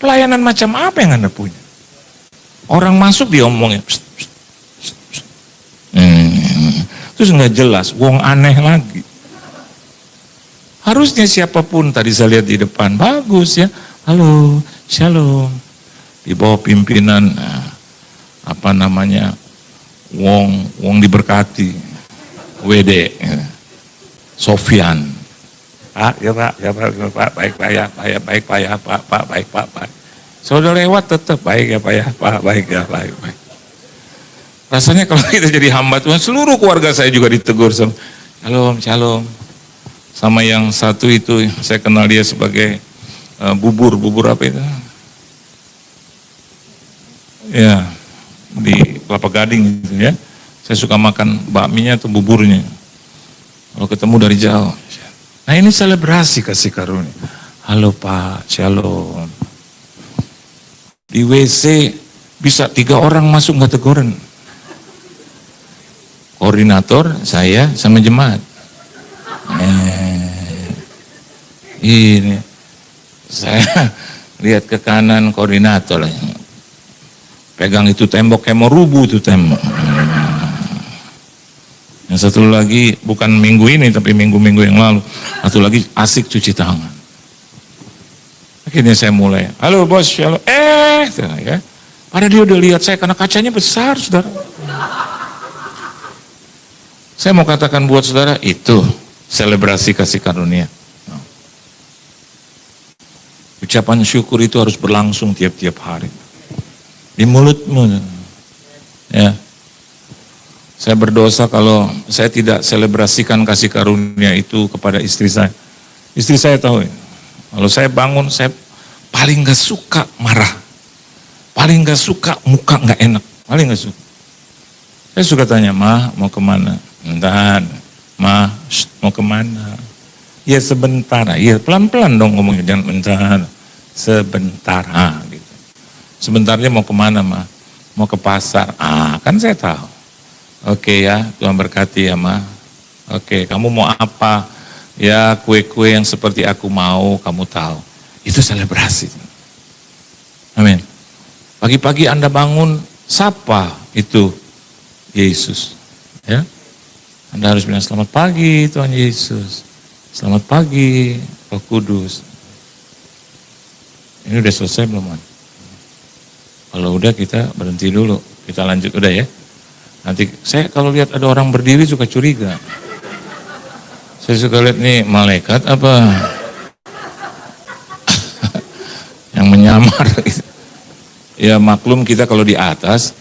Pelayanan macam apa yang Anda punya? Orang masuk diomongin, pst, pst, pst, pst. Terus gak jelas, wong aneh lagi. Harusnya siapapun, tadi saya lihat di depan, bagus ya, halo, shalom, di bawah pimpinan Wong diberkati, WD, Sofyan, Pak, ya Pak, baik Pak. Sudah lewat tetap baik ya Pak ya, Pak, baik ya, baik. Rasanya kalau kita jadi hamba Tuhan, seluruh keluarga saya juga ditegur, shalom. Sama yang satu itu, saya kenal dia sebagai bubur apa itu? Ya, di Kelapa Gading gitu ya. Saya suka makan bakminya atau buburnya. Kalau ketemu dari jauh. Nah ini selebrasi kasih karunia. Halo Pak, shalom. Di WC bisa 3 orang masuk nggak teguran. Koordinator, saya sama jemaat. Ini saya lihat ke kanan, koordinator pegang itu tembok kayak mau rubuh itu tembok. Yang satu lagi bukan minggu ini tapi minggu-minggu yang lalu, satu lagi asik cuci tangan. Akhirnya saya mulai, halo bos, shalom. Ya. Padahal dia udah lihat saya karena kacanya besar, saudara. Saya mau katakan buat saudara, itu selebrasi kasih karunia. Ucapan syukur itu harus berlangsung tiap-tiap hari. Di mulutmu. Ya. Saya berdosa kalau saya tidak selebrasikan kasih karunia itu kepada istri saya. Istri saya tahu ya. Kalau saya bangun, saya paling gak suka marah. Paling gak suka muka gak enak. Paling gak suka. Saya suka tanya, Ma, mau kemana? Bentar. Ma, mau kemana? Ya sebentar, ya pelan-pelan dong ngomongnya, jangan bentar, sebentar, gitu. Sebentarnya mau kemana Ma? Mau ke pasar, kan saya tahu. Oke ya, Tuhan berkati ya Ma. Oke, kamu mau apa? Ya kue-kue yang seperti aku mau, kamu tahu. Itu selebrasi. Amin. Pagi-pagi Anda bangun, sapa itu Yesus. Ya, Anda harus bilang selamat pagi Tuhan Yesus. Selamat pagi, Roh Kudus. Ini udah selesai belum, Man? Kalau udah kita berhenti dulu, kita lanjut udah ya. Nanti saya kalau lihat ada orang berdiri suka curiga. Saya suka lihat nih malaikat apa yang menyamar. Ya maklum kita kalau di atas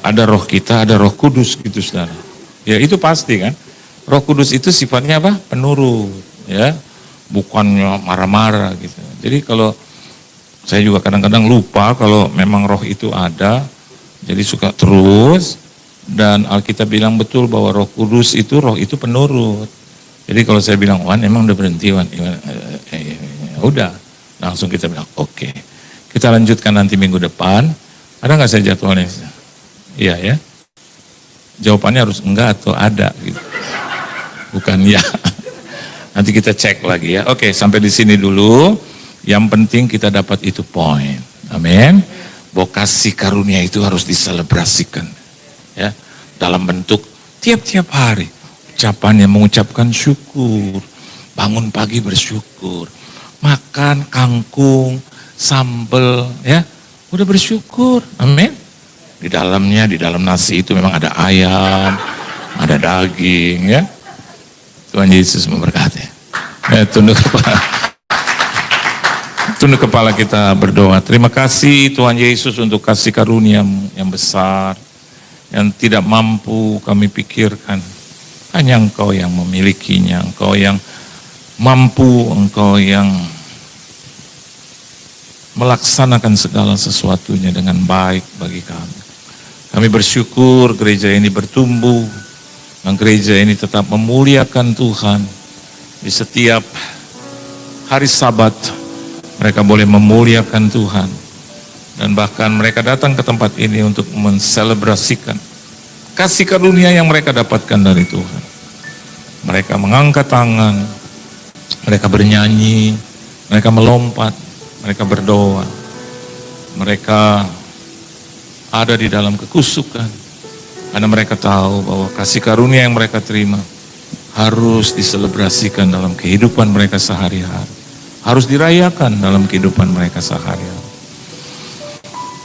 ada roh kita, ada Roh Kudus gitu saudara. Ya itu pasti kan. Roh Kudus itu sifatnya apa? Penurut, ya, bukannya marah-marah gitu. Jadi kalau saya juga kadang-kadang lupa kalau memang roh itu ada, jadi suka terus. Dan Alkitab bilang betul bahwa Roh Kudus itu roh itu penurut. Jadi kalau saya bilang Wan, emang udah berhenti Wan? Udah, langsung kita bilang oke. Kita lanjutkan nanti minggu depan. Ada nggak saya jadwalnya? Iya ya. Jawabannya harus enggak atau ada gitu. Bukan ya. Nanti kita cek lagi ya. Oke, sampai di sini dulu. Yang penting kita dapat itu poin. Amin. Bahwa kasih karunia itu harus diselebrasikan. Ya, dalam bentuk tiap-tiap hari. Ucapan yang mengucapkan syukur. Bangun pagi bersyukur. Makan kangkung, sambal, ya. Udah bersyukur. Amin. Di dalamnya, di dalam nasi itu memang ada ayam, ada daging, ya. Tuhan Yesus memberkati. Tunduk kepala kita berdoa. Terima kasih Tuhan Yesus untuk kasih karunia yang besar, yang tidak mampu kami pikirkan. Hanya Engkau yang memilikinya, Engkau yang mampu, Engkau yang melaksanakan segala sesuatunya dengan baik bagi kami. Kami bersyukur gereja ini bertumbuh, dan gereja ini tetap memuliakan Tuhan. Di setiap hari Sabat, mereka boleh memuliakan Tuhan. Dan bahkan mereka datang ke tempat ini untuk menselebrasikan kasih karunia yang mereka dapatkan dari Tuhan. Mereka mengangkat tangan, mereka bernyanyi, mereka melompat, mereka berdoa. Mereka ada di dalam kekusukan, karena mereka tahu bahwa kasih karunia yang mereka terima harus diselebrasikan dalam kehidupan mereka sehari-hari. Harus dirayakan dalam kehidupan mereka sehari-hari.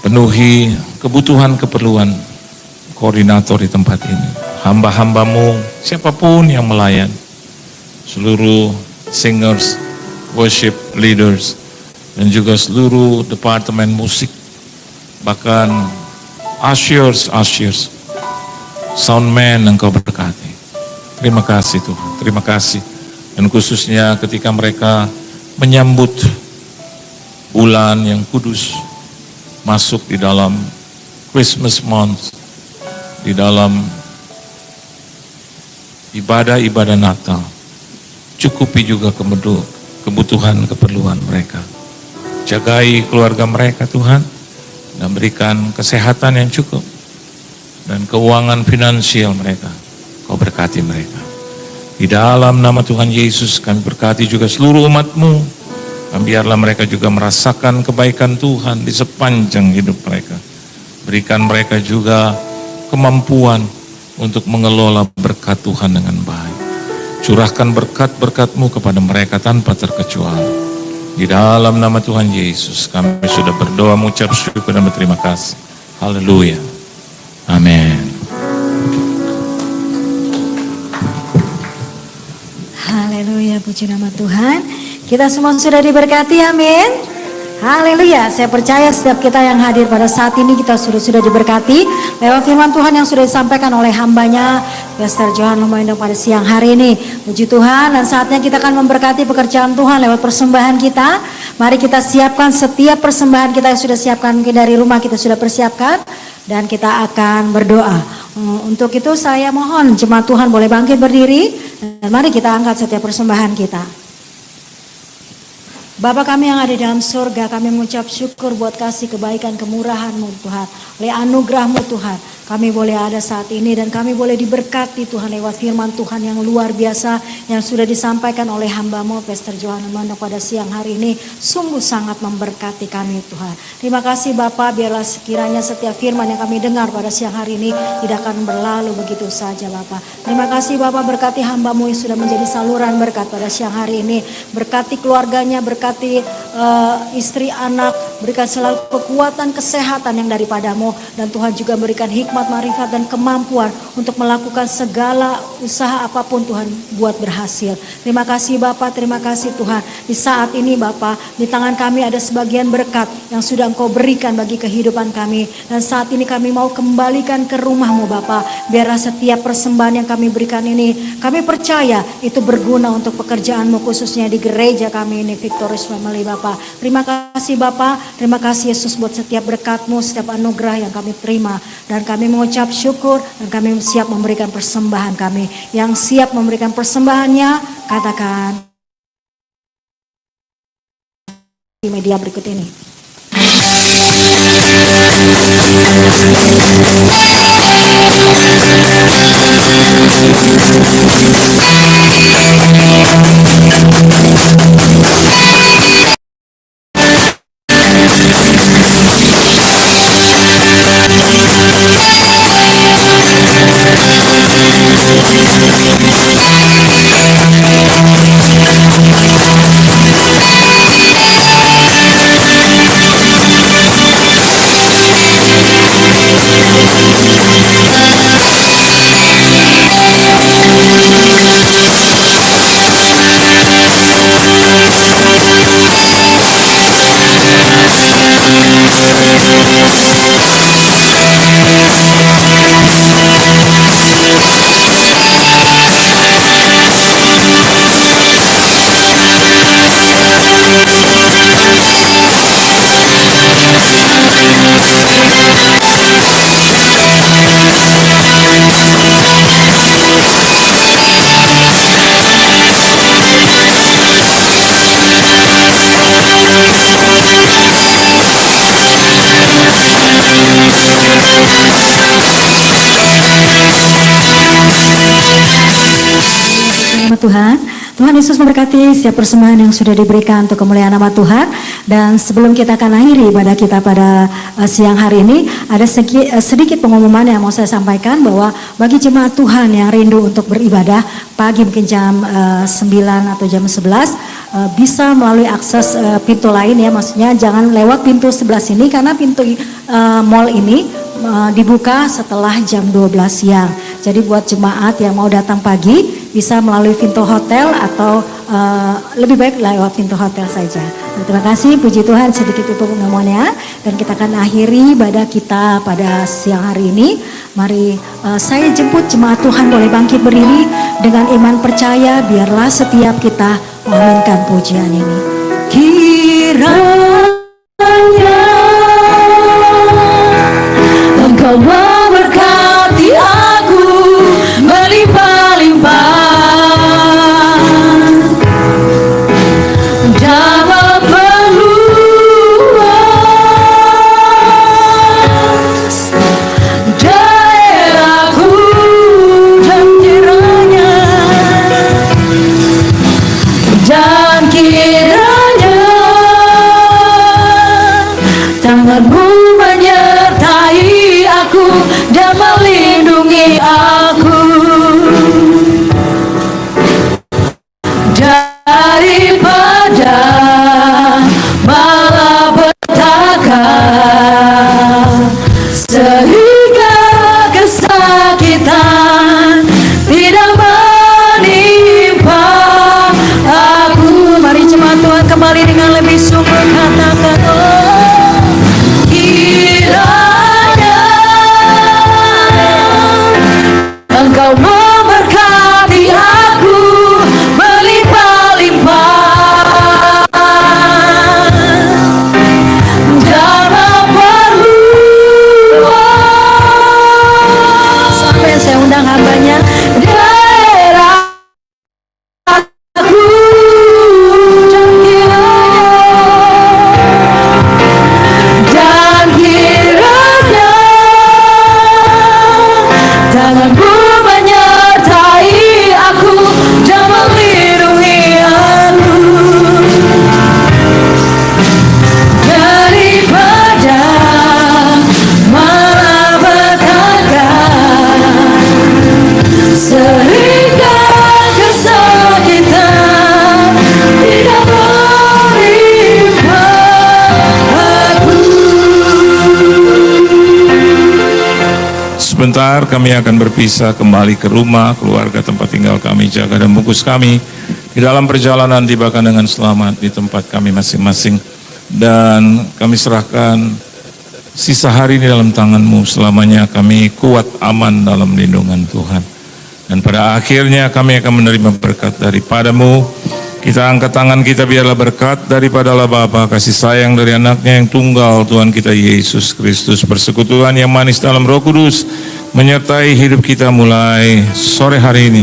Penuhi kebutuhan keperluan koordinator di tempat ini. Hamba-hambamu, siapapun yang melayani. Seluruh singers, worship leaders, dan juga seluruh departemen musik. Bahkan ushers, soundman Engkau berkati. Terima kasih Tuhan, terima kasih. Dan khususnya ketika mereka menyambut bulan yang kudus, masuk di dalam Christmas month, di dalam ibadah-ibadah Natal, cukupi juga kebutuhan keperluan mereka. Jagai keluarga mereka Tuhan, dan berikan kesehatan yang cukup, dan keuangan finansial mereka, Kau berkati mereka. Di dalam nama Tuhan Yesus kami berkati juga seluruh umat-Mu, dan biarlah mereka juga merasakan kebaikan Tuhan di sepanjang hidup mereka. Berikan mereka juga kemampuan untuk mengelola berkat Tuhan dengan baik. Curahkan berkat-berkat-Mu kepada mereka tanpa terkecuali. Di dalam nama Tuhan Yesus kami sudah berdoa, mengucap syukur dan berterima kasih. Haleluya. Amin. Haleluya, puji nama Tuhan. Kita semua sudah diberkati, amin. Haleluya, saya percaya setiap kita yang hadir pada saat ini kita sudah diberkati lewat firman Tuhan yang sudah disampaikan oleh hambanya Pastor Johan Lumaindo pada siang hari ini. Puji Tuhan, dan saatnya kita akan memberkati pekerjaan Tuhan lewat persembahan kita. Mari kita siapkan setiap persembahan kita yang sudah siapkan, mungkin dari rumah kita sudah persiapkan, dan kita akan berdoa. Untuk itu saya mohon jemaat Tuhan boleh bangkit berdiri, dan mari kita angkat setiap persembahan kita. Bapa kami yang ada di dalam surga, kami mengucap syukur buat kasih kebaikan kemurahan-Mu Tuhan. Oleh anugerah-Mu Tuhan, kami boleh ada saat ini dan kami boleh diberkati Tuhan lewat firman Tuhan yang luar biasa yang sudah disampaikan oleh hamba-Mu Pastor Johan Lumaindo pada siang hari ini. Sungguh sangat memberkati kami Tuhan. Terima kasih Bapa, biarlah sekiranya setiap firman yang kami dengar pada siang hari ini tidak akan berlalu begitu saja Bapa. Terima kasih Bapa, berkati hamba-Mu yang sudah menjadi saluran berkat pada siang hari ini. Berkati keluarganya, berkati istri anak, berikan selalu kekuatan kesehatan yang daripada-Mu, dan Tuhan juga berikan hikmat, marifat dan kemampuan untuk melakukan segala usaha apapun Tuhan buat berhasil. Terima kasih Bapa, terima kasih Tuhan. Di saat ini Bapa, di tangan kami ada sebagian berkat yang sudah Engkau berikan bagi kehidupan kami, dan saat ini kami mau kembalikan ke rumah-Mu Bapa. Biarlah setiap persembahan yang kami berikan ini, kami percaya itu berguna untuk pekerjaan-Mu, khususnya di gereja kami ini Victorious Family Bapa. Terima kasih Bapa, terima kasih Yesus buat setiap berkat-Mu, setiap anugerah yang kami terima, dan kami mengucap syukur, dan kami siap memberikan persembahan kami. Yang siap memberikan persembahannya, katakan di media berikut ini. Tuhan. Tuhan Yesus memberkati setiap persembahan yang sudah diberikan untuk kemuliaan nama Tuhan. Dan sebelum kita akan akhiri ibadah kita pada siang hari ini, ada sedikit pengumuman yang mau saya sampaikan, bahwa bagi jemaat Tuhan yang rindu untuk beribadah pagi mungkin jam 9 atau jam 11, bisa melalui akses pintu lain ya, maksudnya jangan lewat pintu sebelah sini, karena pintu mall ini dibuka setelah jam 12 siang. Jadi buat jemaat yang mau datang pagi bisa melalui pintu hotel atau lebih baik lewat pintu hotel saja. Terima kasih, puji Tuhan, sedikit itu pengumumannya, dan kita akan akhiri ibadah kita pada siang hari ini. Mari saya jemput jemaat Tuhan boleh bangkit berdiri dengan iman percaya, biarlah setiap kita mengaminkan pujian ini. Kiranya Engkau memberkati aku melimpah-limpah dapat meluas daerahku, dan kiranya tanganmu menyertai aku dan melindungi aku daripada malapetaka, sehingga kesakitan tidak menimpa aku. Mari jemaat Tuhan kembali dengan lebih sungguh katakan, oh kiranya Engkau memberkati aku melimpah-limpah dalam perluas. Sampai saya undang hambanya, daerah aku, dan kiranya tanganmu menyertai aku dan melindungi aku daripada malapetaka, sehingga kesakitan tidak menimpa aku. Sebentar kami akan berpisah kembali ke rumah, keluarga, tempat tinggal kami, jaga dan bungkus kami. Di dalam perjalanan tibakan dengan selamat di tempat kami masing-masing. Dan kami serahkan sisa hari ini dalam tangan-Mu. Selamanya kami kuat, aman dalam lindungan Tuhan. Dan pada akhirnya kami akan menerima berkat daripada-Mu. Kita angkat tangan kita, biarlah berkat daripada Allah Bapa, kasih sayang dari anaknya yang tunggal, Tuhan kita Yesus Kristus, persekutuan yang manis dalam Roh Kudus, menyertai hidup kita mulai sore hari ini,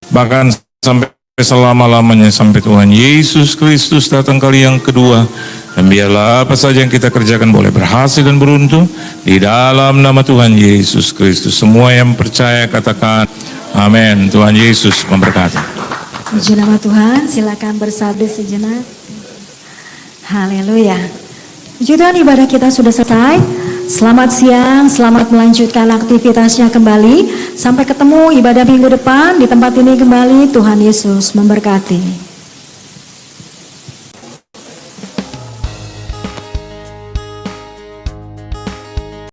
bahkan sampai selama-lamanya, sampai Tuhan Yesus Kristus datang kali yang kedua. Dan biarlah apa saja yang kita kerjakan boleh berhasil dan beruntung di dalam nama Tuhan Yesus Kristus. Semua yang percaya katakan amin. Tuhan Yesus memberkati. Puji nama Tuhan, silakan bersabda sejenak. Haleluya. Puji Tuhan, ibadah kita sudah selesai. Selamat siang, selamat melanjutkan aktivitasnya kembali. Sampai ketemu ibadah minggu depan di tempat ini kembali. Tuhan Yesus memberkati.